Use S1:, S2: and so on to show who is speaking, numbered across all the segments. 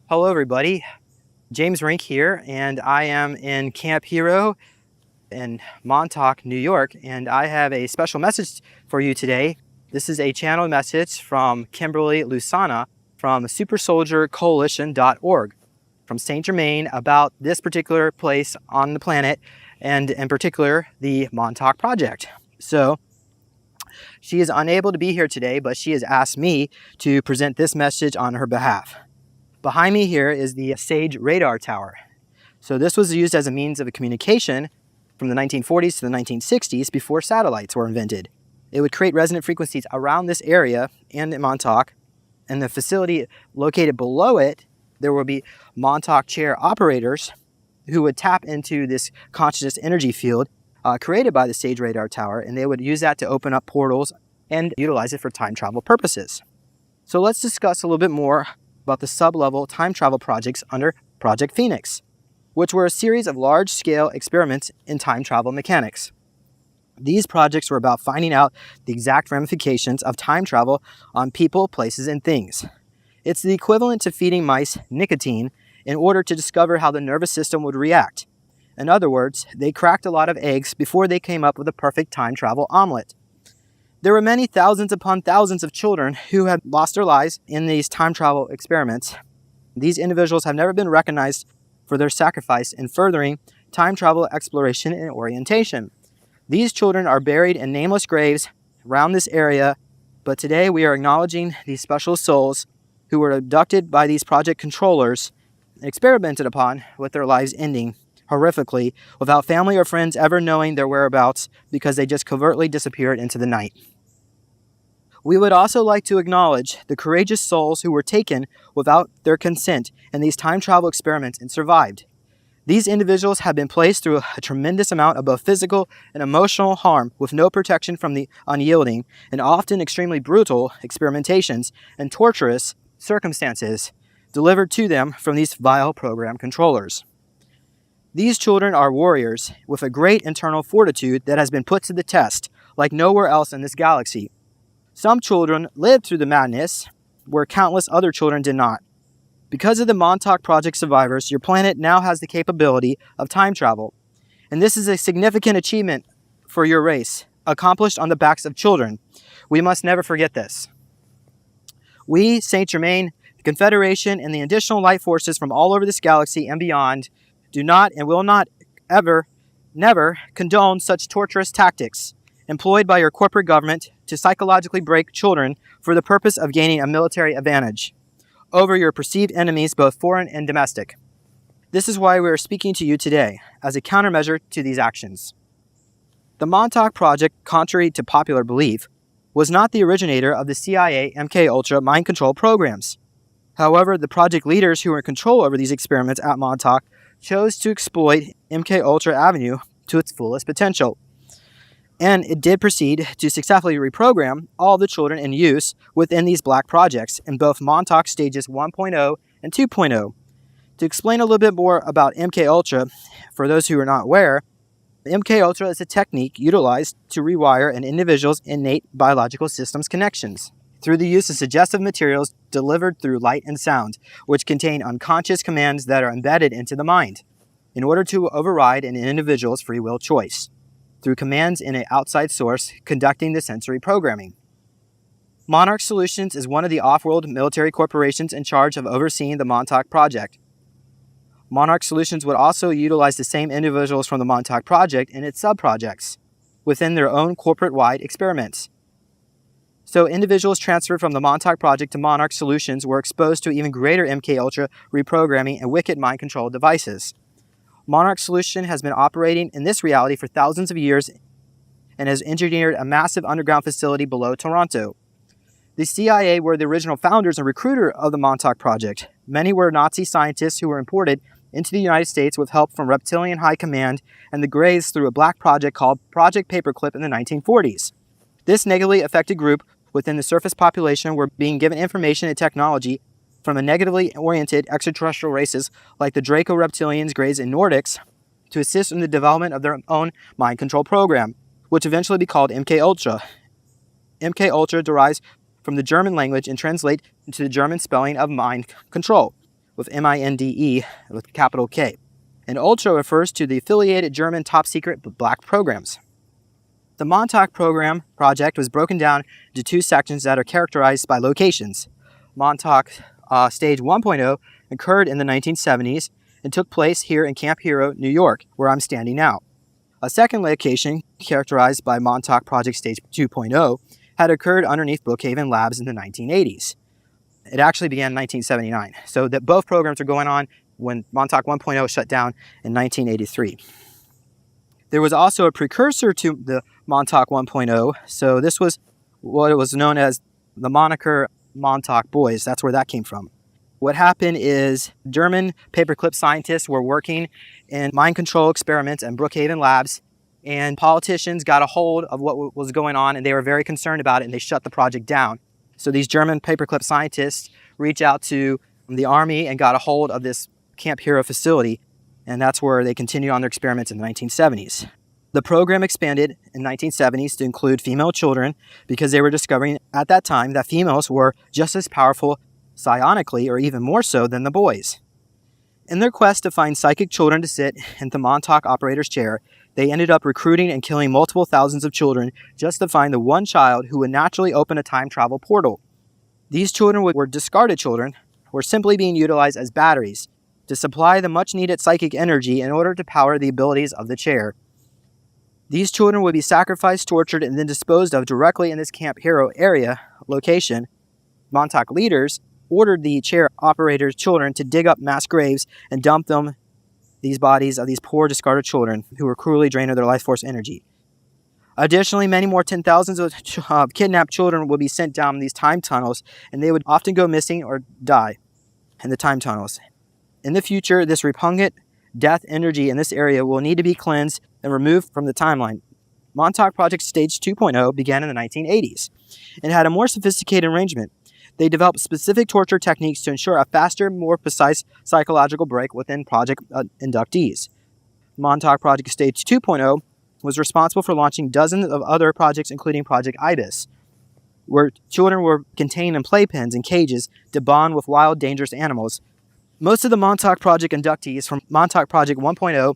S1: Hello everybody, James Rink here, and I am in Camp Hero in Montauk, New York, and I have a special message for you today. This is a channel message from Kimberly Lusana from supersoldiercoalition.org from St. Germain about this particular place on the planet, and in particular, the Montauk Project. So, she is unable to be here today, but she has asked me to present this message on her behalf. Behind me here is the SAGE radar tower. So this was used as a means of communication from the 1940s to the 1960s before satellites were invented. It would create resonant frequencies around this area and in Montauk, and the facility located below it, there will be Montauk chair operators who would tap into this consciousness energy field created by the SAGE radar tower, and they would use that to open up portals and utilize it for time travel purposes. So let's discuss a little bit more about the sub-level time travel projects under Project Phoenix, which were a series of large-scale experiments in time travel mechanics. These projects were about finding out the exact ramifications of time travel on people, places, and things. It's the equivalent to feeding mice nicotine in order to discover how the nervous system would react. In other words, they cracked a lot of eggs before they came up with a perfect time travel omelet. There were many thousands upon thousands of children who had lost their lives in these time travel experiments. These individuals have never been recognized for their sacrifice in furthering time travel exploration and orientation. These children are buried in nameless graves around this area, but today we are acknowledging these special souls who were abducted by these project controllers and experimented upon, with their lives ending horrifically without family or friends ever knowing their whereabouts because they just covertly disappeared into the night. We would also like to acknowledge the courageous souls who were taken without their consent in these time travel experiments and survived. These individuals have been placed through a tremendous amount of both physical and emotional harm with no protection from the unyielding and often extremely brutal experimentations and torturous circumstances delivered to them from these vile program controllers. These children are warriors with a great internal fortitude that has been put to the test like nowhere else in this galaxy. Some children lived through the madness, where countless other children did not. Because of the Montauk Project survivors, your planet now has the capability of time travel. And this is a significant achievement for your race, accomplished on the backs of children. We must never forget this. We, St. Germain, the Confederation, and the additional light forces from all over this galaxy and beyond do not and will not ever, never condone such torturous tactics employed by your corporate government to psychologically break children for the purpose of gaining a military advantage over your perceived enemies, both foreign and domestic. This is why we are speaking to you today, as a countermeasure to these actions. The Montauk Project, contrary to popular belief, was not the originator of the CIA MKUltra mind control programs. However, the project leaders who were in control over these experiments at Montauk chose to exploit MKUltra Avenue to its fullest potential. And it did proceed to successfully reprogram all the children in use within these black projects in both Montauk stages 1.0 and 2.0. To explain a little bit more about MKUltra, for those who are not aware, MKUltra is a technique utilized to rewire an individual's innate biological systems connections through the use of suggestive materials delivered through light and sound, which contain unconscious commands that are embedded into the mind, in order to override an individual's free will choice, through commands in an outside source conducting the sensory programming. Monarch Solutions is one of the off-world military corporations in charge of overseeing the Montauk Project. Monarch Solutions would also utilize the same individuals from the Montauk Project in its sub-projects within their own corporate-wide experiments. So individuals transferred from the Montauk Project to Monarch Solutions were exposed to even greater MKUltra reprogramming and wicked mind control devices. Monarch Solution has been operating in this reality for thousands of years and has engineered a massive underground facility below Toronto. The CIA were the original founders and recruiter of the Montauk Project. Many were Nazi scientists who were imported into the United States with help from reptilian high command and the Greys through a black project called Project Paperclip in the 1940s. This negatively affected group within the surface population were being given information and technology from a negatively oriented extraterrestrial races like the Draco reptilians, Greys, and Nordics to assist in the development of their own mind control program, which eventually be called MKUltra. MKUltra derives from the German language and translate into the German spelling of mind control, with MINDE with capital K. And Ultra refers to the affiliated German top-secret black programs. The Montauk program project was broken down into two sections that are characterized by locations. Montauk Stage 1.0 occurred in the 1970s and took place here in Camp Hero, New York, where I'm standing now. A second location, characterized by Montauk Project Stage 2.0, had occurred underneath Brookhaven Labs in the 1980s. It actually began in 1979, so that both programs are going on when Montauk 1.0 shut down in 1983. There was also a precursor to the Montauk 1.0, so this was what was known as the moniker Montauk Boys. That's where that came from. What happened is German paperclip scientists were working in mind control experiments in Brookhaven Labs, and politicians got a hold of what was going on, and they were very concerned about it, and they shut the project down. So these German paperclip scientists reached out to the Army and got a hold of this Camp Hero facility, and that's where they continued on their experiments in the 1970s. The program expanded in the 1970s to include female children because they were discovering at that time that females were just as powerful psionically, or even more so, than the boys. In their quest to find psychic children to sit in the Montauk operator's chair, they ended up recruiting and killing multiple thousands of children just to find the one child who would naturally open a time travel portal. These children were discarded children, were simply being utilized as batteries to supply the much-needed psychic energy in order to power the abilities of the chair. These children would be sacrificed, tortured, and then disposed of directly in this Camp Hero area location. Montauk leaders ordered the chair operator's children to dig up mass graves and dump them, these bodies of these poor discarded children who were cruelly drained of their life force energy. Additionally, many more 10,000s of kidnapped children would be sent down these time tunnels, and they would often go missing or die in the time tunnels. In the future, this repugnant death energy in this area will need to be cleansed and removed from the timeline. Montauk Project Stage 2.0 began in the 1980s and had a more sophisticated arrangement. They developed specific torture techniques to ensure a faster, more precise psychological break within project inductees. Montauk Project Stage 2.0 was responsible for launching dozens of other projects, including Project Ibis, where children were contained in playpens and cages to bond with wild, dangerous animals. Most of the Montauk Project inductees from Montauk Project 1.0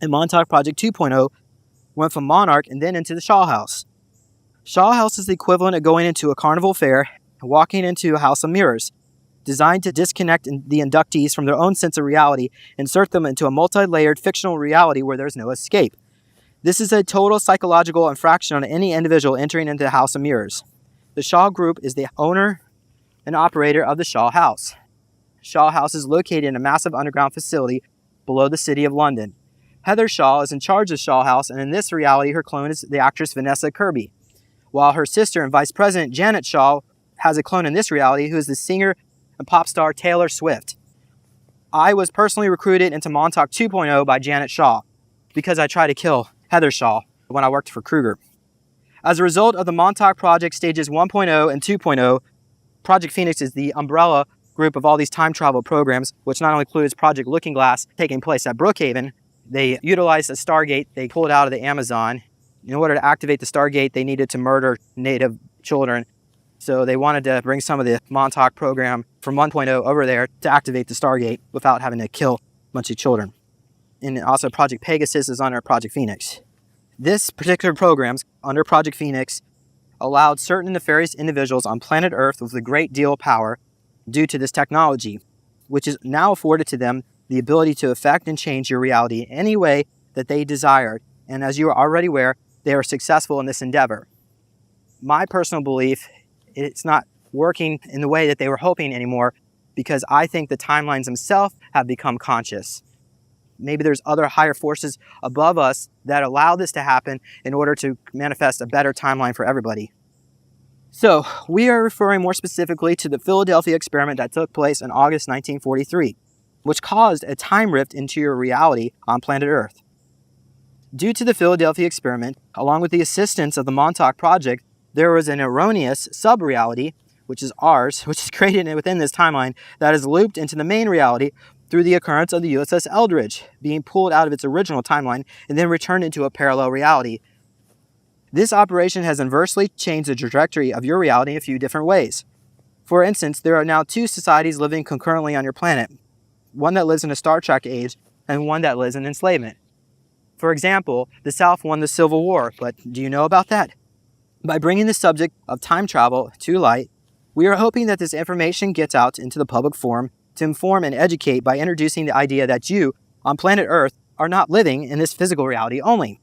S1: and Montauk Project 2.0 went from Monarch and then into the Shaw House. Shaw House is the equivalent of going into a carnival fair and walking into a house of mirrors, designed to disconnect the inductees from their own sense of reality and insert them into a multi-layered fictional reality where there's no escape. This is a total psychological infraction on any individual entering into the House of Mirrors. The Shaw Group is the owner and operator of the Shaw House. Shaw House is located in a massive underground facility below the city of London. Heather Shaw is in charge of Shaw House, and in this reality, her clone is the actress Vanessa Kirby, while her sister and Vice President Janet Shaw has a clone in this reality who is the singer and pop star Taylor Swift. I was personally recruited into Montauk 2.0 by Janet Shaw because I tried to kill Heather Shaw when I worked for Kruger. As a result of the Montauk Project Stages 1.0 and 2.0, Project Phoenix is the umbrella group of all these time travel programs, which not only includes Project Looking Glass taking place at Brookhaven. They utilized a Stargate they pulled out of the Amazon. In order to activate the Stargate, they needed to murder native children. So they wanted to bring some of the Montauk program from 1.0 over there to activate the Stargate without having to kill a bunch of children. And also Project Pegasus is under Project Phoenix. This particular program under Project Phoenix allowed certain nefarious individuals on planet Earth with a great deal of power due to this technology, which is now afforded to them the ability to affect and change your reality any way that they desired. And as you are already aware, they are successful in this endeavor. My personal belief, it's not working in the way that they were hoping anymore, because I think the timelines themselves have become conscious. Maybe there's other higher forces above us that allow this to happen in order to manifest a better timeline for everybody. So we are referring more specifically to the Philadelphia experiment that took place in August 1943, which caused a time rift into your reality on planet Earth. Due to the Philadelphia experiment, along with the assistance of the Montauk Project, there was an erroneous sub-reality, which is ours, which is created within this timeline, that is looped into the main reality through the occurrence of the USS Eldridge being pulled out of its original timeline and then returned into a parallel reality. This operation has inversely changed the trajectory of your reality in a few different ways. For instance, there are now two societies living concurrently on your planet. one that lives in a Star Trek age and one that lives in enslavement. For example, the South won the Civil War, but do you know about that? By bringing the subject of time travel to light, we are hoping that this information gets out into the public forum to inform and educate by introducing the idea that you, on planet Earth, are not living in this physical reality only.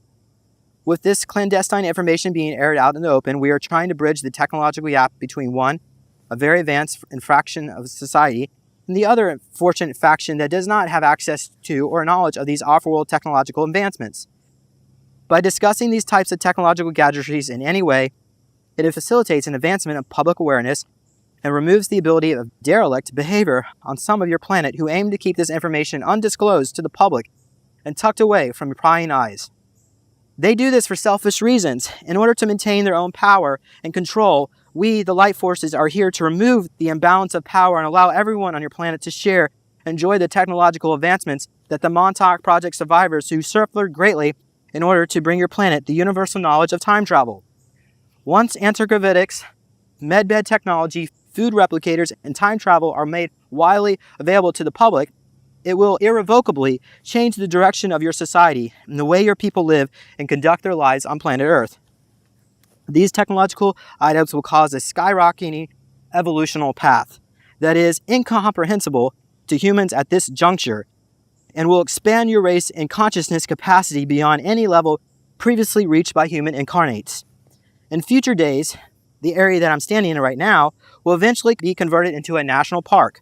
S1: With this clandestine information being aired out in the open, we are trying to bridge the technological gap between one, a very advanced fraction of society, and the other fortunate faction that does not have access to or knowledge of these off-world technological advancements. By discussing these types of technological gadgetries in any way, it facilitates an advancement of public awareness and removes the ability of derelict behavior on some of your planet who aim to keep this information undisclosed to the public and tucked away from your prying eyes. They do this for selfish reasons. In order to maintain their own power and control, we, the light forces, are here to remove the imbalance of power and allow everyone on your planet to share and enjoy the technological advancements that the Montauk Project survivors who suffered greatly in order to bring your planet the universal knowledge of time travel. Once antigravitics, medbed technology, food replicators, and time travel are made widely available to the public, it will irrevocably change the direction of your society and the way your people live and conduct their lives on planet Earth. These technological items will cause a skyrocketing evolutional path that is incomprehensible to humans at this juncture and will expand your race and consciousness capacity beyond any level previously reached by human incarnates. In future days, the area that I'm standing in right now will eventually be converted into a national park,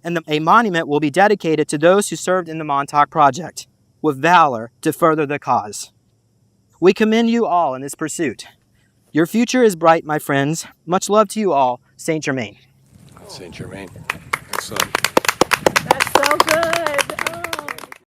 S1: and a monument will be dedicated to those who served in the Montauk Project with valor to further the cause. We commend you all in this pursuit. Your future is bright, my friends. Much love to you all, Saint Germain.
S2: Saint Germain. Excellent.